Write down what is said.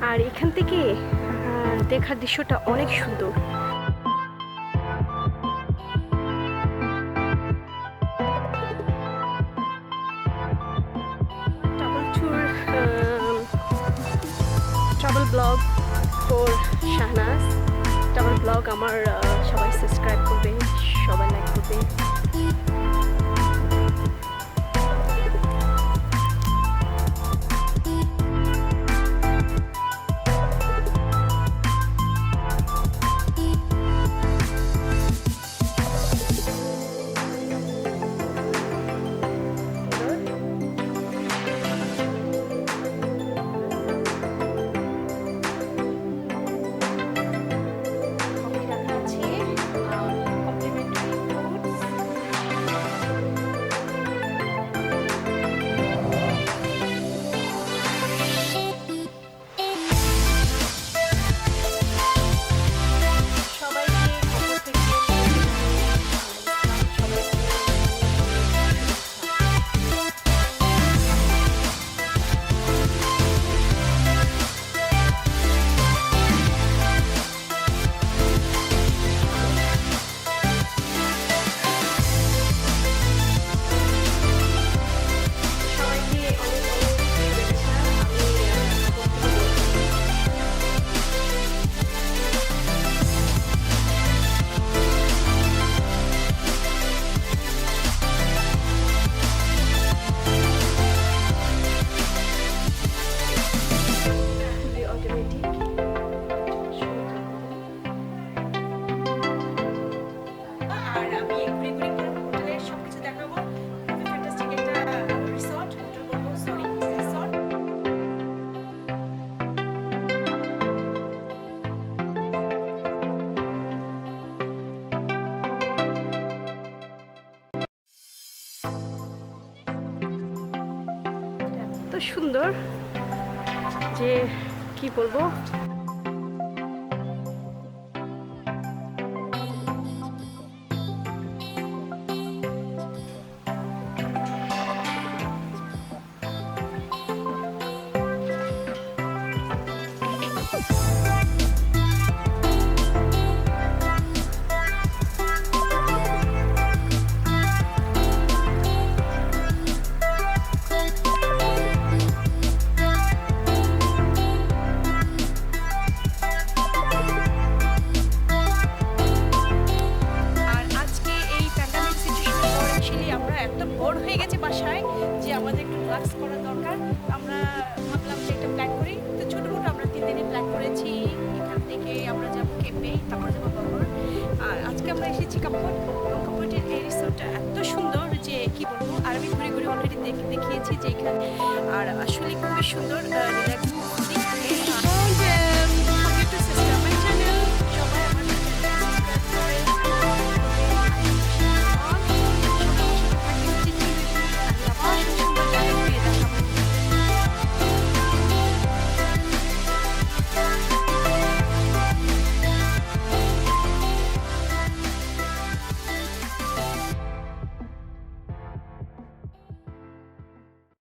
আর এখান থেকে দেখার দৃশ্যটা অনেক সুন্দর। Travel blog for Shahnaz. Travel blog আমার সবাই সাবস্ক্রাইব করবে, সবাই লাইক করবে। সুন্দর যে কি বলবো। আমাদের একটু রিল্যাক্স করা দরকার। আমরা ভাবলাম যে একটা প্ল্যান করি, তো ছোটো মোটো আমরা 3 দিনের প্ল্যান করেছি। এখান থেকে আমরা যাবো কেপে, তারপর যাবো বাবর। আর আজকে আমরা এসেছি কাপড়। কাপড়ের এই রিসোর্টটা এত সুন্দর যে কি বলবো। আর আমি ঘুরে ঘুরে অলরেডি দেখিয়েছি যে এখানে, আর আসলে খুবই সুন্দর রিল্যাক্স